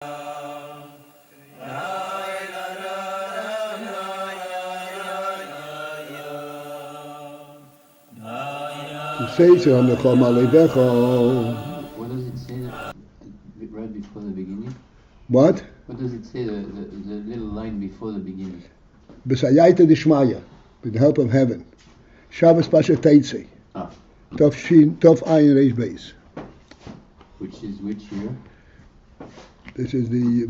Say so on the Chom Alevecho. What does it say right before the beginning? What? What does it say, the little line before the beginning? B'sayayta d'shmaya, with the help of heaven. Shabbos Pasha Teitzei. Tov Ayin Reish Beis. Which is which year? This is the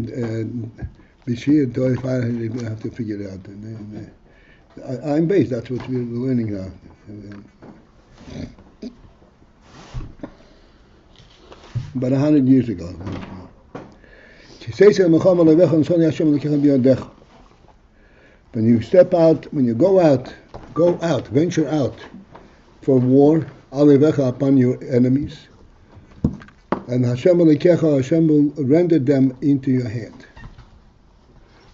Bishir Tov Ayin. I have to figure it out. Ayin Beis. That's what we're learning now. About 100 years ago. When you step out, when you go out, venture out for war, upon your enemies, and Hashem will render them into your hand.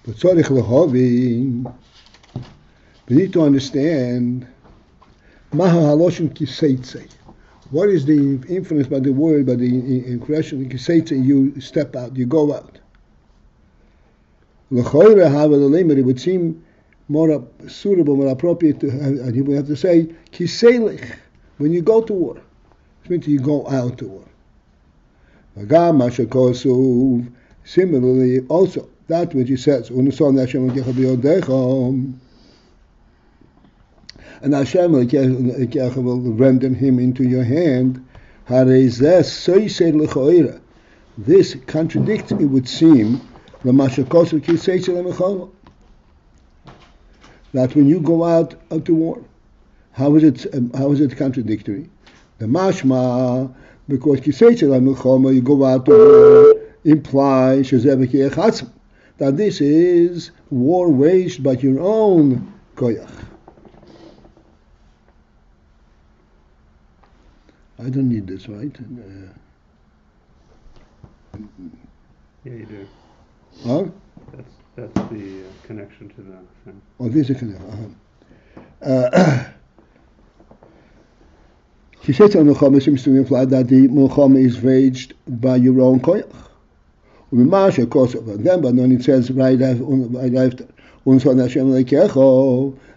But we need to understand what is the influence by the word, by the impression? You step out, you go out. It would seem more suitable, more appropriate to you would have to say kiselich when you go to war. It means you go out to war. Similarly, also that which he says, and Hashem will render him into your hand. This contradicts, it would seem, that when you go out to war, how is it contradictory? The mashma, because you go out to war, implies that this is war waged by your own koyach. I don't need this, right? Yeah, you do. Huh? That's the connection to the thing. Oh, this is a connection. He says on Milchama seems to imply that the Milchama is waged by your own koyach. Of course, then, but then it says right after,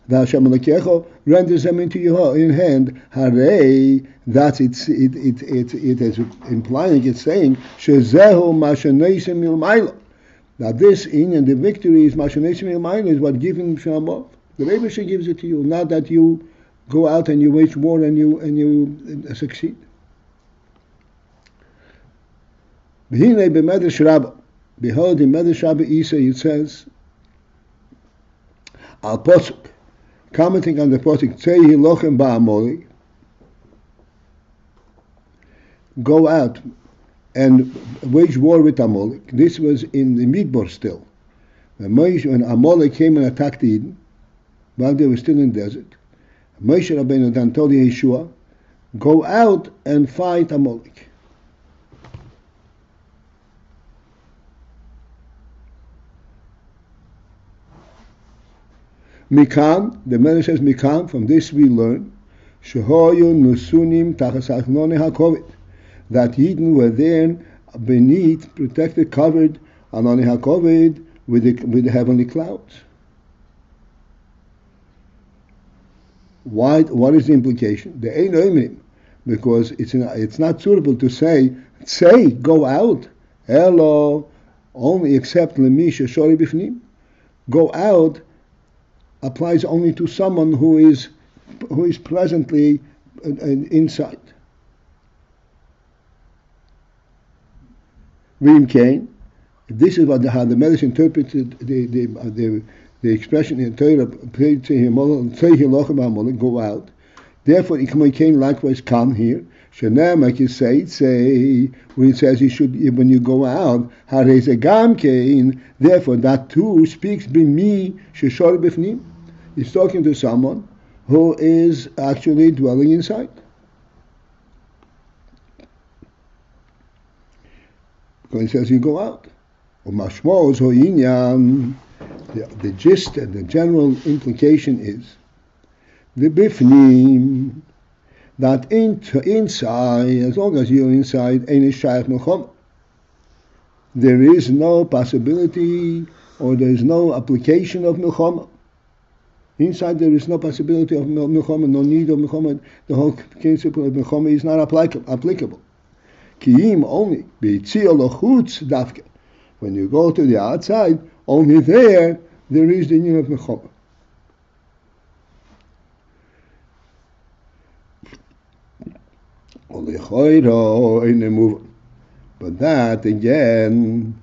the Hashem Elokecho renders them into your hand. Hare, that's it is implying, it's saying, Shezehu Mashaneisim Milmaila. That this in the victory is Mashaneisim Milmaila, is what giving from above. The Rebbe gives it to you, not that you go out and you wage war and you succeed. Behold, in Medrash Rabbah Isa, it says, Al Posuk, commenting on the Posuk, Tzei Lochem Ba'amoli, go out and wage war with Amalek. This was in the Midbar still. When Amalek came and attacked Eden, while they were still in the desert, Moshe Rabbeinu then told Yeshua, go out and fight Amalek. Mikan, the man says Mikan, from this we learn, Shehoyu Nusunim Tachas Achnone HaKovid, that Eden were there beneath, protected, covered, Anone HaKovid, with the heavenly clouds. Why? What is the implication? The Ein Oimrim, because it's not suitable to say, go out, Elo, only except Lemi Sheshori Bifnim. Go out applies only to someone who is presently inside. Vim Kain, this is what how the Medrash interpreted the expression in Torah, go out. Therefore, Ikmai Kain likewise come here. Shanam, like you say, when it says you should, when you go out, Hareze Gam Kain, therefore that too speaks b'mi sheshor b'fnim. He's talking to someone who is actually dwelling inside. Because he says you go out. Mashmos ho'inyan, the gist and the general implication is the bifnim, that inside, as long as you're inside, ain't shayach milchama. there is no possibility or there is no application of milchama. Inside there is no possibility of milchama, no need of milchama. The whole principle of milchama is not applicable. Ki'im only b'yitzia l'chutz dafke. When you go to the outside, only there is the need of milchama. But that again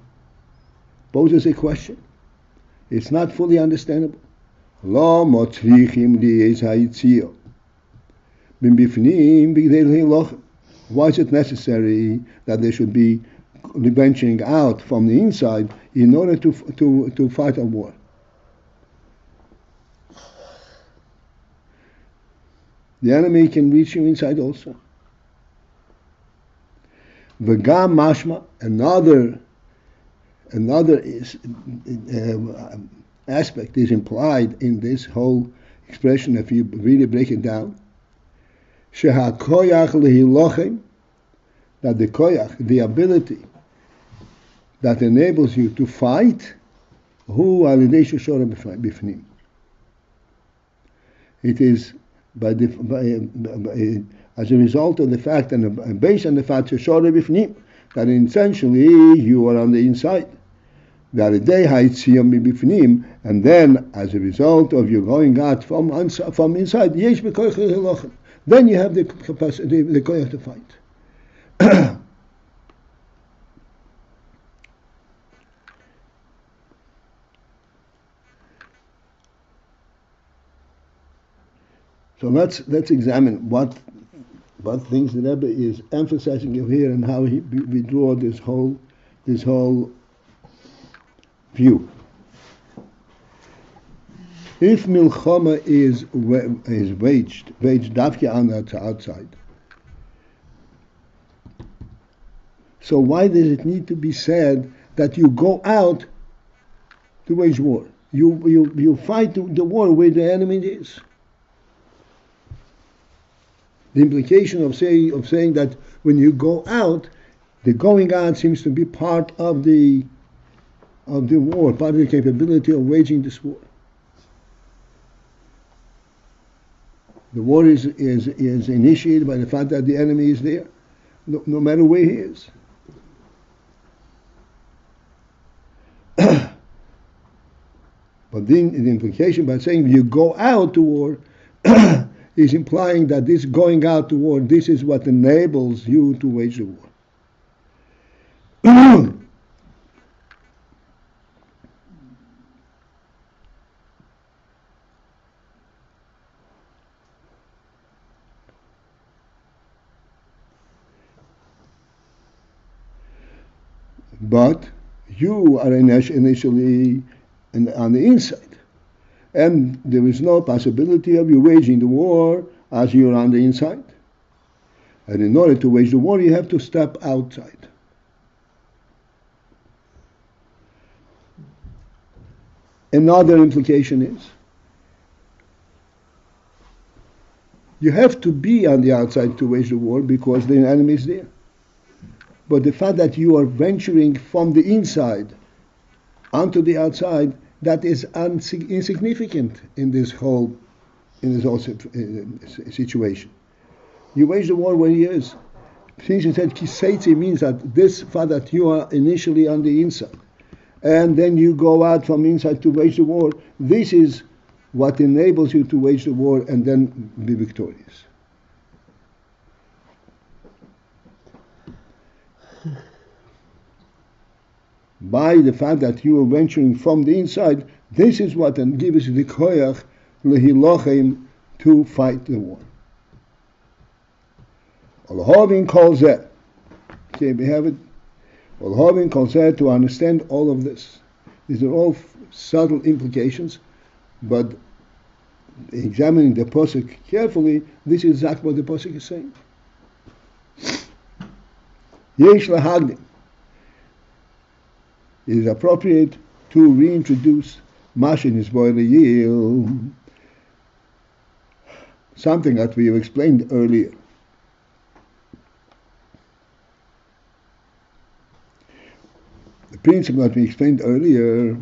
poses a question. It's not fully understandable. Why is it necessary that they should be venturing out from the inside in order to fight a war? The enemy can reach you inside also. V'gam mashma, another aspect is implied in this whole expression if you really break it down. Shehakoyach lehilochem, that the koyach, the ability that enables you to fight, hu alidei sheshora bifnim. It is as a result of the fact and based on the fact sheshora bifnim, that essentially you are on the inside. And then, as a result of you going out from inside, then you have the capacity, the koyach to fight. So let's examine what things the Rebbe is emphasizing here and how we draw this whole view. If milchama is waged dafke on the outside, so why does it need to be said that you go out to wage war? You fight the war where the enemy is. The implication of saying that when you go out, the going out seems to be part of the war, part of the capability of waging this war. The war is initiated by the fact that the enemy is there, no matter where he is. But then the implication by saying you go out to war is implying that this going out to war, this is what enables you to wage the war. But you are initially on the inside. And there is no possibility of you waging the war as you are on the inside. And in order to wage the war, you have to step outside. Another implication is you have to be on the outside to wage the war because the enemy is there. But the fact that you are venturing from the inside onto the outside, that is insignificant in this whole situation. You wage the war where he is. Since you said kiseitzi means that this fact that you are initially on the inside, and then you go out from inside to wage the war, this is what enables you to wage the war and then be victorious. By the fact that you are venturing from the inside, this is what gives you the koyach lehilochem to fight the war. Olhovin calls that. Okay, we have it. Olhovin calls that to understand all of this. These are all subtle implications, but examining the posuk carefully, this is exactly what the posuk is saying. Yesh lahagdim. It is appropriate to reintroduce Mashin is Boileyil, something that we have explained earlier. principle that we explained earlier,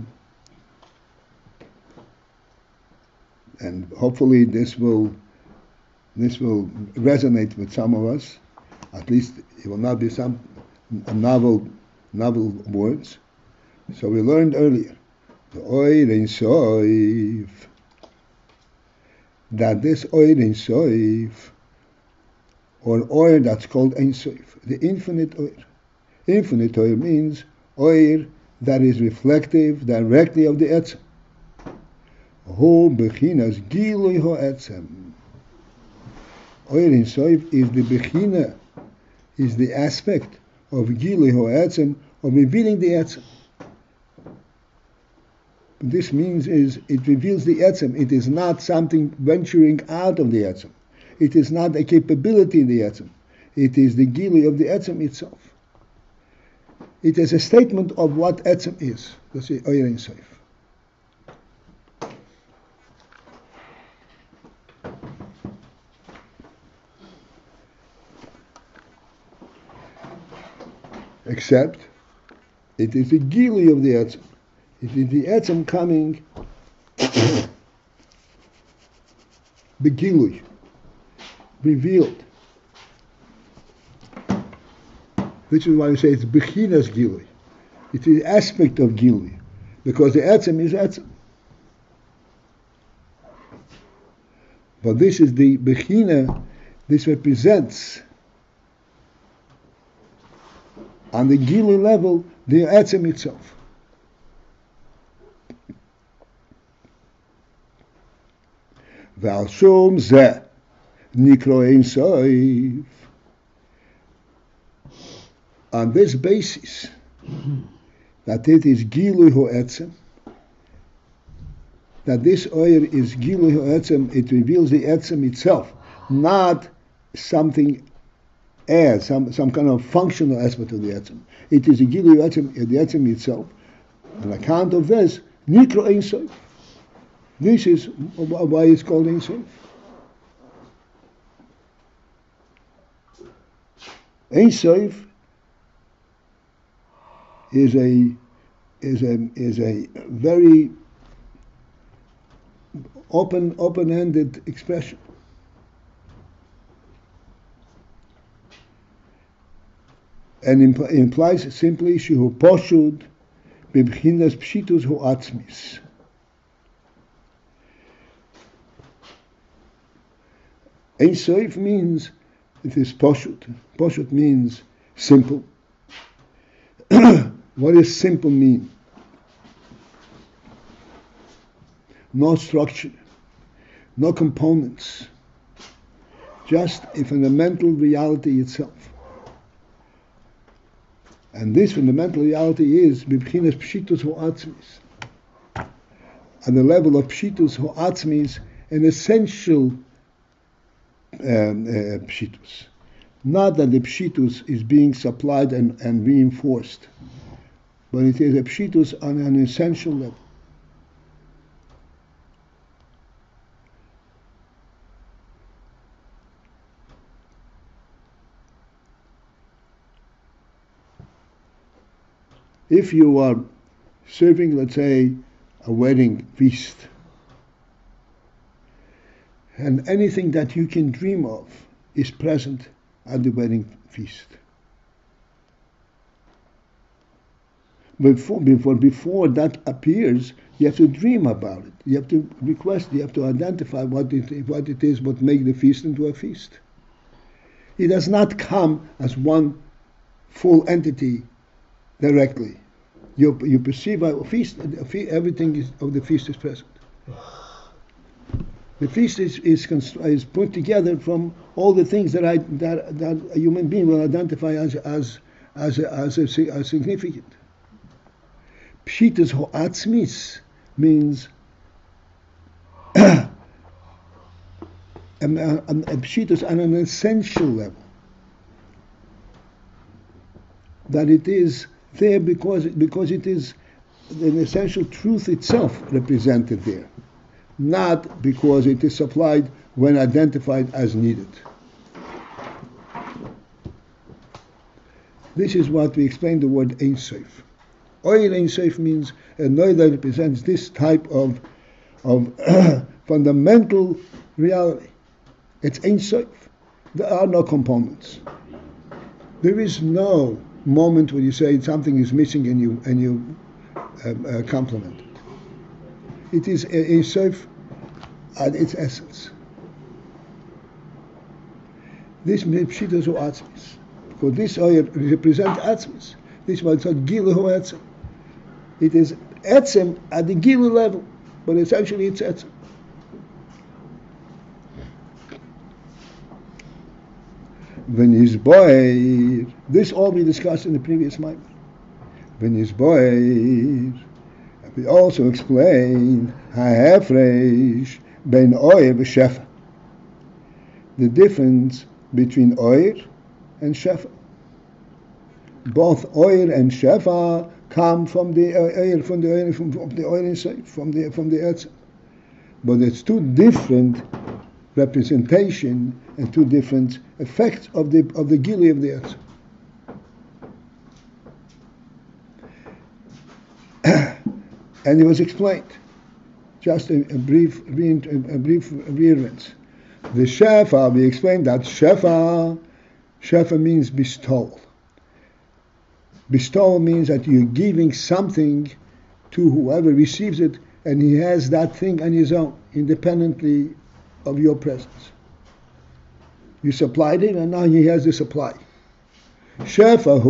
and hopefully this will resonate with some of us. At least it will not be some novel words. So we learned earlier, the Oir Ein Sof, that this Oir Ein Sof, or Oir that's called Ein Sof, the infinite Oir. Infinite Oir means Oir that is reflective directly of the Etzem. Hu Bechinas Gilui HaEtzem. Oir Ein Sof is the Bechina, is the aspect of Gilui HaEtzem, of revealing the Etzem. This means is it reveals the Etzem. It is not something venturing out of the Etzem. It is not a capability in the Etzem. It is the Gilui of the Etzem itself. It is a statement of what Etzem is. That's the Oir Ein Sof. Except it is the Gilui of the Etzem. It is the Etzem coming, the Gilui, revealed. Which is why we say it's Bechinas Gilui. It is the aspect of Gilui, because the Etzem is Etzem. But this is the Bechina, this represents, on the Gilui level, the Etzem itself. ועל שום זה נקרא אין סוף. On this basis, that it is Gilui HaEtzem, that this oil is Gilui HaEtzem, it reveals the Etzem itself, not something as, some kind of functional aspect of the Etzem. It is the Gilui HaEtzem, the Etzem itself. On account of this, Nikra Ein Sof. This is why it's called Ein Sof. Ein Sof is a very open-ended expression. And implies simply shehu poshud b'bchinas pshitus hu atzmis. Ein Sof means it is poshut. Poshut means simple. What does simple mean? No structure, no components, just a fundamental reality itself. And this fundamental reality is b'bchinas pshitus hu atzmis. On the level of pshitus hu atzmis, an essential pshitus. Not that the pshitus is being supplied and reinforced, but it is a pshitus on an essential level. If you are serving, let's say, a wedding feast, and anything that you can dream of is present at the wedding feast. Before that appears, you have to dream about it. You have to request, you have to identify what it is, what makes the feast into a feast. It does not come as one full entity directly. You perceive a feast, everything of the feast is present. The feast is put together from all the things that a human being will identify as significant. Pshitus ho'atzmis means a pshitus on an essential level. That it is there because it is an essential truth itself represented there, not because it is supplied when identified as needed. This is what we explain the word Ein Sof. Oyer Ein Sof means a noy that represents this type of fundamental reality. It's Ein Sof. There are no components. There is no moment when you say something is missing and you compliment it. It is Ein Sof at its essence. This pshitas or atzmis. Because this oyer represents atzmis. This one is called gilu etzem. It is etzem at the gilu level, but essentially it's etzem. When his boy, this all we discussed in the previous mimer. When his boy, we also explained ha'hefresh ben oyer v'shefa. The difference between oyer and shefa. Both oyer and shefa come from the oyer, from the oyer inside, from the etzem. But it's two different representation and two different effects of the gili of the etzem. And it was explained. Just a brief reference. The shefa, we explained that shefa means bestowal. Bestowal means that you're giving something to whoever receives it, and he has that thing on his own, independently of your presence. You supplied him, and now he has the supply. Shefa,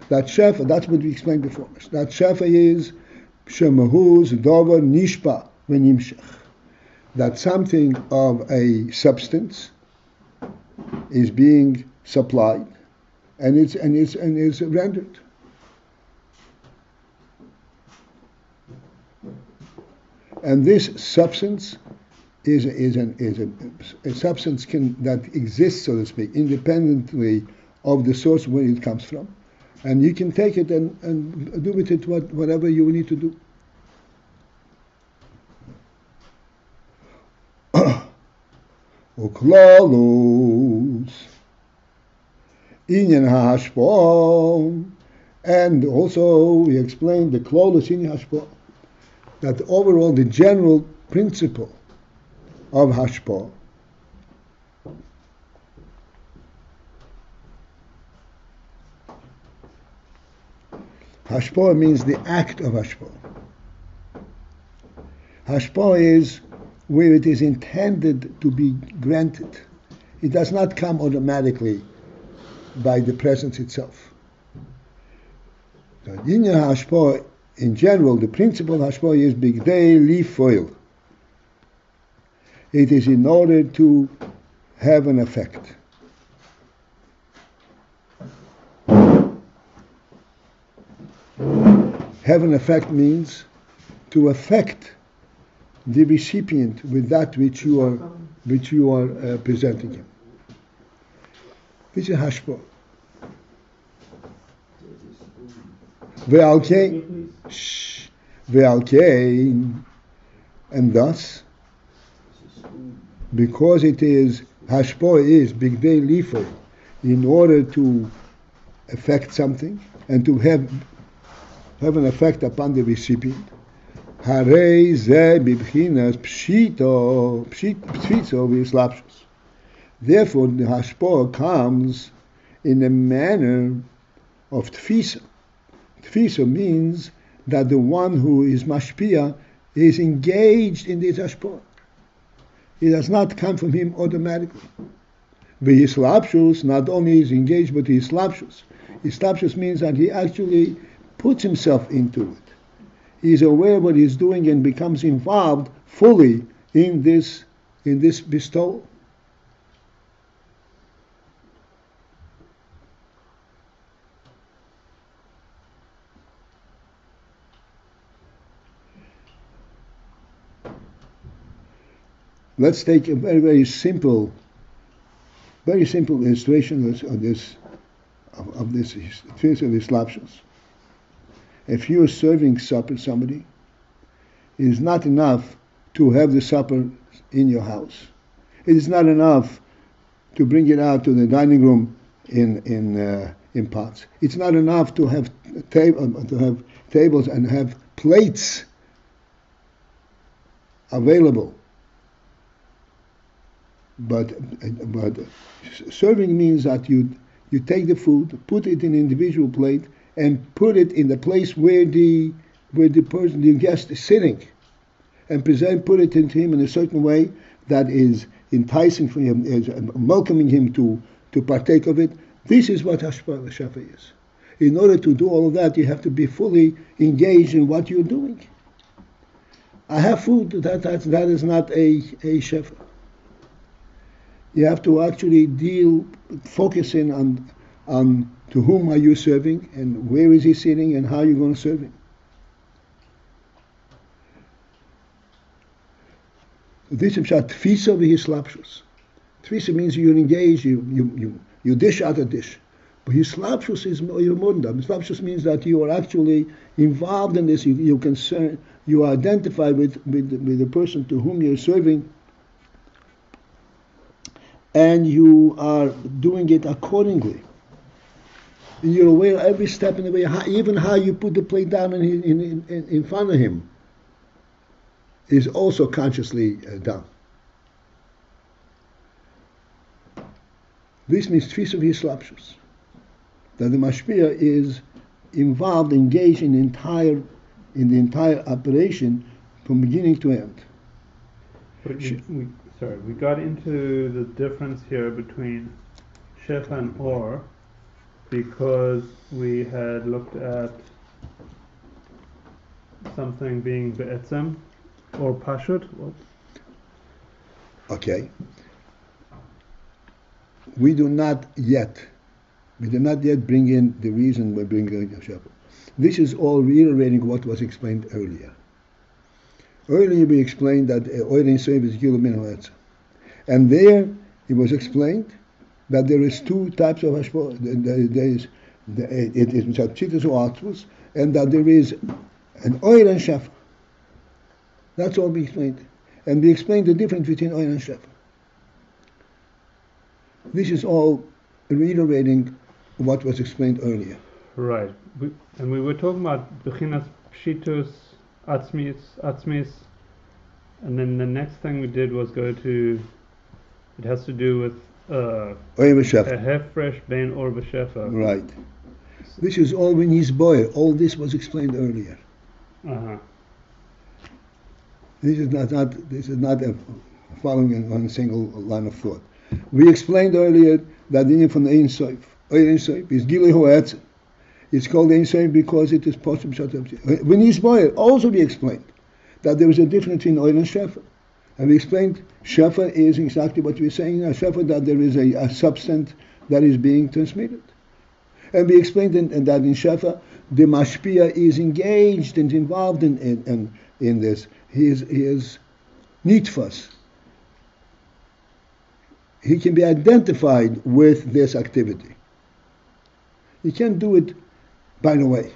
that's what we explained before. That shefa is shemahuz dover nishpa v'nimshach. That something of a substance is being supplied, and it's rendered. And this substance is a substance that exists, so to speak, independently of the source where it comes from, and you can take it and do with it whatever you need to do. Uklalos inyan hashpo, and also we explained the klolos inyan hashpo, that overall the general principle of hashpo means the act of hashpo. Hashpo is where it is intended to be granted. It does not come automatically by the presence itself. So in hashpo, in general, the principle of hashpo is bigdei lifoil. It is in order to have an effect. Have an effect means to affect the recipient with that which you are presenting him. This is hashpo. Ve'alkein, and thus, because it is hashpo is bigdei lifo, in order to affect something and to have an effect upon the recipient. Harei ze bibchinas pshito v'slapshus. Therefore, the hashpo comes in a manner of tfisa. Tfisa means that the one who is mashpia is engaged in this hashpo. It does not come from him automatically. V'yislapshus, not only is engaged, but he slapshus. Slapshus means that he actually puts himself into it. He is aware of what he is doing and becomes involved fully in this bestowal. Let's take a very, very simple illustration of this slapshus. If you are serving supper to somebody, it is not enough to have the supper in your house. It is not enough to bring it out to the dining room in pots. It's not enough to have tables and have plates available. But serving means that you take the food, put it in an individual plate, and put it in the place where the guest is sitting, and put it into him in a certain way that is enticing for him, is welcoming him to partake of it. This is what Hashpah Shafa is. In order to do all of that, you have to be fully engaged in what you're doing. I have food, that is not a shefa. You have to actually focus in on to whom are you serving, and where is he sitting, and how you're going to serve him. This is tfisa v'hislapshus. Tfisa means you're engaged, you dish out a dish. But hislapshus is more than that. Hislapshus means that you are actually involved in this. You are identified with the person to whom you're serving, and you are doing it accordingly. And you're aware every step in the way, even how you put the plate down in front of him is also consciously done. This means tfisa v'hislapshus, that the mashpia is involved, engaged in the entire operation from beginning to end. But we got into the difference here between shefa and or because we had looked at something being be'etzem or pashut. What? Okay. We do not yet bring in the reason we're bringing the shefa. This is all reiterating what was explained earlier. Earlier we explained that oirin soiv is gilu min ha'etzem, and there it was explained that there is two types of hashpah. There is it is pshitus or atzvus, and that there is an oir and shefa. That's all we explained, and we explained the difference between oir and shefa. This is all reiterating what was explained earlier. Right. And we were talking about bechinas pshitus, atzmis, and then the next thing we did was go to, it has to do with a hefresh bein or b'shefa. Right. This is all when he's boy. All this was explained earlier. Uh-huh. This is not a following on a single line of thought. We explained earlier that the name from the Ein Sof is Gilui Ha'etzem. It's called Ein Sof because it is possible. When he's boy, also we explained that there is a difference between oil and shefa. And we explained shefa is exactly what we're saying now. Shefa, that there is a substance that is being transmitted. And we explained that in shefa, the mashpia is engaged and involved in this. He is nitfas. He can be identified with this activity. He can't do it by the way.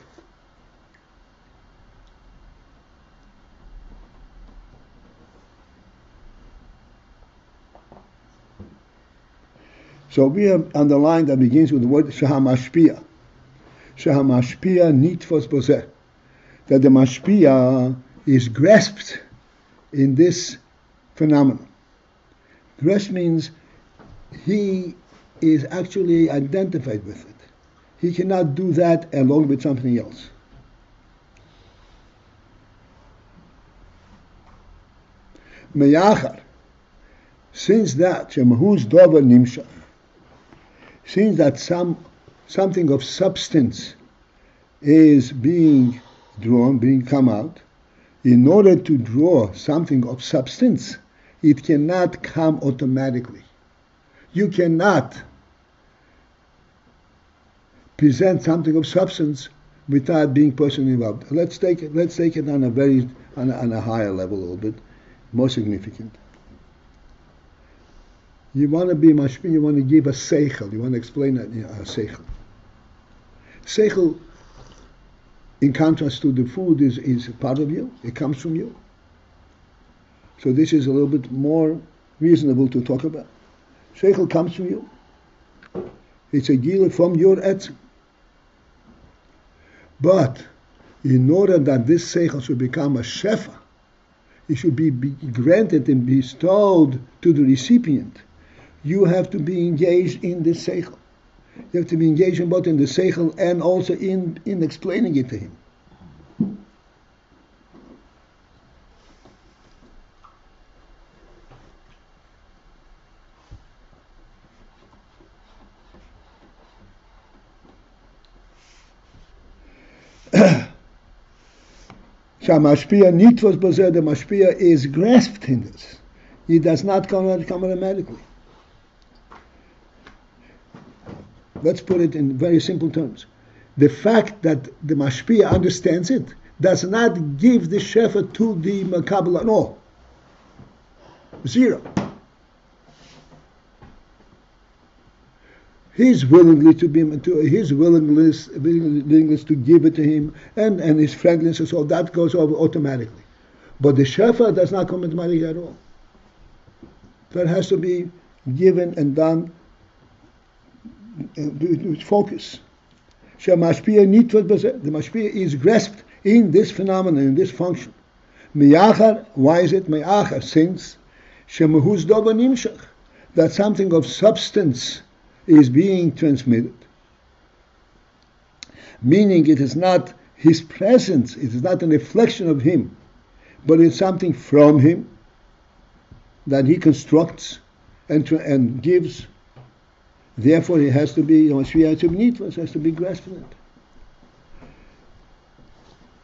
So we have underlined that begins with the word shahamashpia. Shahamashpia nitfos boseh. That the mashpia is grasped in this phenomenon. Grasp means he is actually identified with it. He cannot do that along with something else. Meyachar, since that shemahuz dover nimshach, since that something of substance is being drawn, being come out, in order to draw something of substance, it cannot come automatically. You cannot present something of substance without being personally involved. Let's take it on a higher level a little bit, more significant. You want to be mashpia, you want to give a seichel, you want to explain a seichel. Seichel, in contrast to the food, is part of you, it comes from you. So this is a little bit more reasonable to talk about. Seichel comes from you. It's a gila from your etzem. But in order that this seichel should become a shefa, it should be granted and bestowed to the recipient, you have to be engaged in this seichel. You have to be engaged in both in the seichel and also in explaining it to him. Mashpia nitwas bazer, the mashpia is grasped in this. He does not come automatically. Let's put it in very simple terms. The fact that the mashpia understands it does not give the shefa to the makabel at all. Zero. His willingness to give it to him, and his friendliness and so that goes over automatically. But the shefa does not come automatically at all. That has to be given and done with focus. The mashpia is grasped in this phenomenon, in this function. Why is it me'achar? Since that something of substance is being transmitted, meaning it is not his presence, it is not a reflection of him, but it's something from him that he constructs and gives. Therefore, it has to be, has to be grasped in it.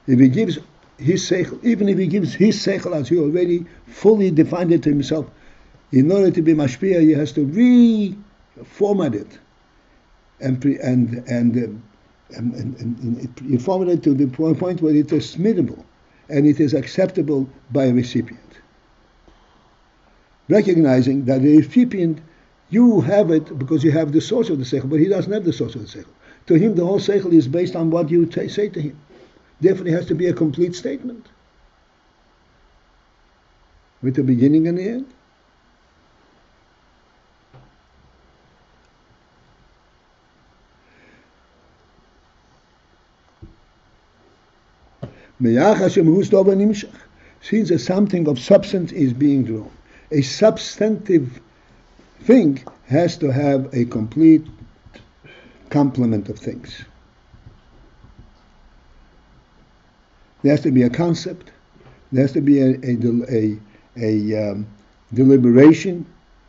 If he gives his seichel, even if he gives his seichel as he already fully defined it to himself, in order to be mashpia, he has to reformat it and reformat it to the point where it is transmittable and it is acceptable by a recipient. Recognizing that the recipient, you have it because you have the source of the seichel, but he doesn't have the source of the seichel. To him, the whole seichel is based on what you say to him. Therefore, it has to be a complete statement with a beginning and the end. Since something of substance is being drawn, a substantive thing has to have a complete complement of things. There has to be a concept, there has to be a deliberation,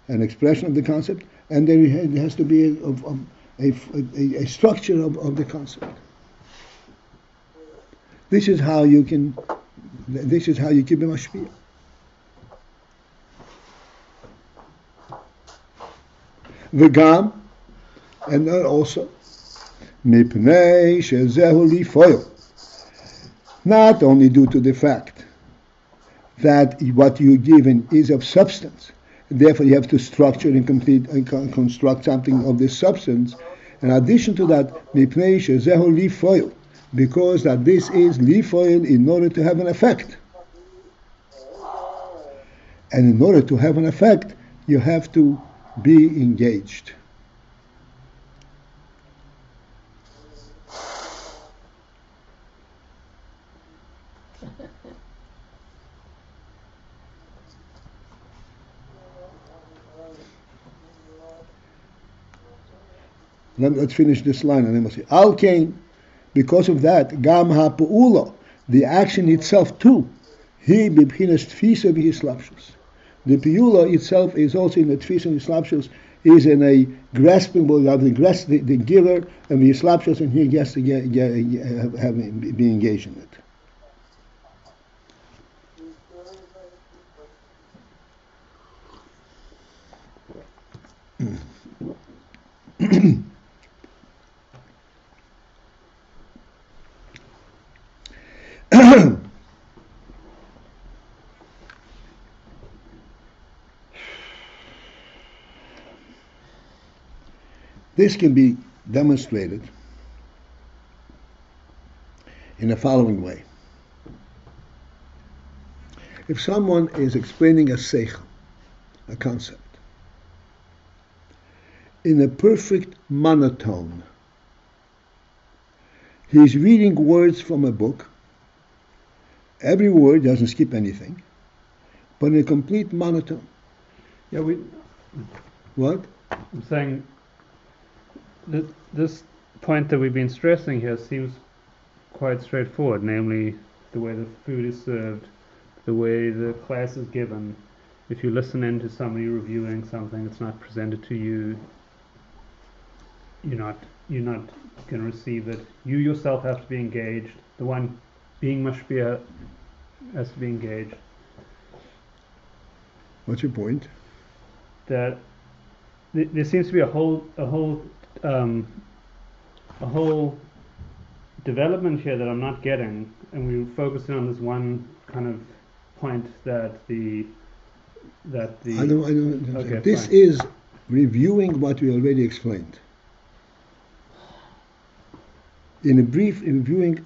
an expression of the concept, and there has to be a structure of the concept. This is how you keep a mashpia. V'gam, and also mipnei shezehu lifoil. Not only due to the fact that what you're given is of substance, therefore you have to structure and complete and construct something of this substance. In addition to that, mipnei shezehu lifoil, because that this is lifoil in order to have an effect. And in order to have an effect, you have to be engaged. Let's finish this line and then we'll see. Al Kain, because of that, Gam HaPu'ula, the action itself too, He bibchinas tfisa v'hislapshus. The piula itself is also in the tfisa and hislapshus, is in a grasping, the giver and the hislapshus, and he gets to be engaged in it. This can be demonstrated in the following way. If someone is explaining a seichel, a concept, in a perfect monotone, he is reading words from a book, Every word doesn't skip anything, but in a complete monotone. Yeah, What? I'm saying that this point that we've been stressing here seems quite straightforward, namely the way the food is served, the way the class is given. If you listen in to somebody reviewing something, it's not presented to you. You're not going to receive it. You yourself have to be engaged. The one being mashpia has to be engaged. What's your point? That there seems to be a whole development here that I'm not getting, and we're focusing on this one kind of point that the I don't. Okay, this fine. is reviewing what we already explained. In a brief reviewing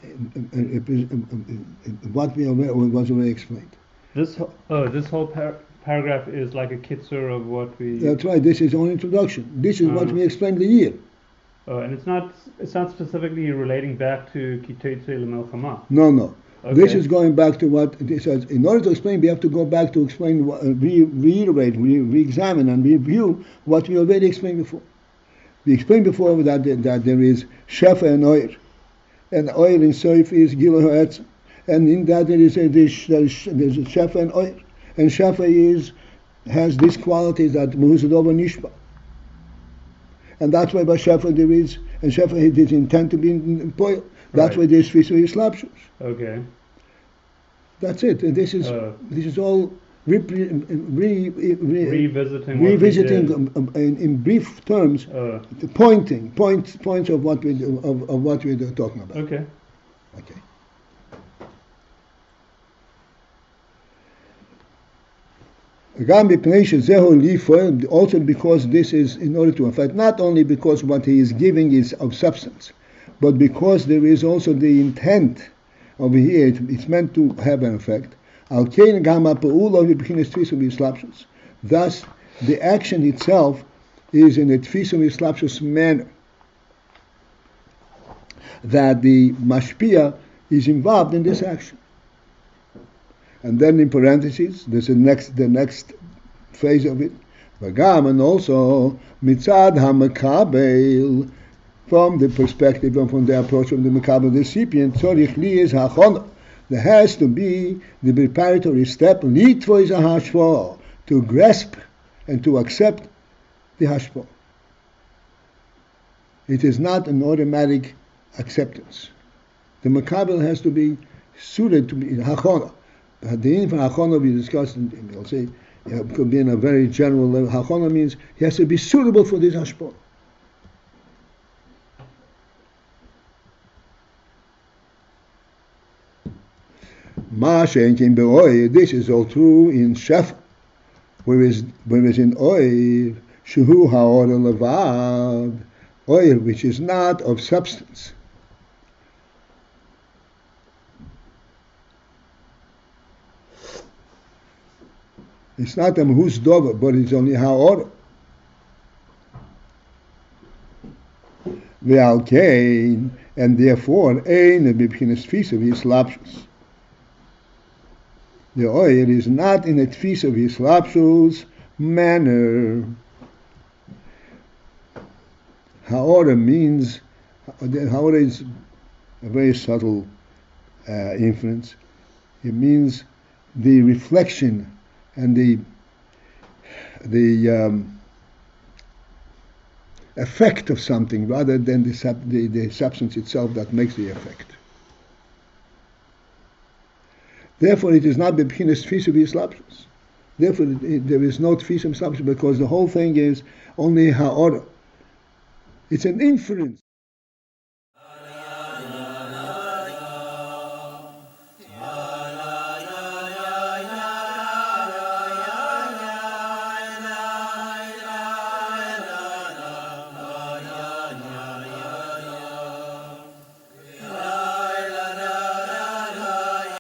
what was already explained. This whole paragraph is like a kitzur of what we. That's right. This is only introduction. This is what we explained the year. And it's not specifically relating back to Kitei L'Melchama. No. Okay. This is going back to what this says. In order to explain, we have to go back to explain, reiterate, re-examine, and review what we already explained before. We explained before that there is shefa and oil, and oil in soif is gilo ha'etzem, and in that there's a shefa and oil, and shefa has these qualities that muhusadova nishba, and that's why by shefa there is, and shefa is intent to be in poil. That's why there's fisui slapshus. Okay. That's it. And this is all revisiting in brief terms the points of what we're talking about. Okay. Also because this is in order to affect, not only because what he is giving is of substance, but because there is also the intent over here, it's meant to have an effect. Thus, the action itself is in a tfisum islapshus manner, that the mashpia is involved in this action. And then in parentheses, there's the next phase of it. And also, mitzad hamakabel, from the perspective and from the approach of the Mekabel recipient, tzorich li is hachona. There has to be the preparatory step, litvo is a hashvo, to grasp and to accept the hashvo. It is not an automatic acceptance. The Mekabel has to be suited to be hachona. The infant hachona we discussed, we'll say, could be in a very general level. Hachona means he has to be suitable for this hashvo. This is all true in shefa, whereas in oil, shuhu ha'or levad, oil which is not of substance. It's not a mahus dover, but it's only ha'or. Ve'alkein, and therefore, ein b'bchinas tfisa v'yislapshus. The oil is not in a tfisa v'yislapshus manner. Ha'ora means, ha'ora is a very subtle inference. It means the reflection and the effect of something rather than the substance itself that makes the effect. Therefore, it is not b'bchinas tfisa v'yislapshus. Therefore, there is no tfisa v'yislapshus because the whole thing is only ha'ora. It's an inference.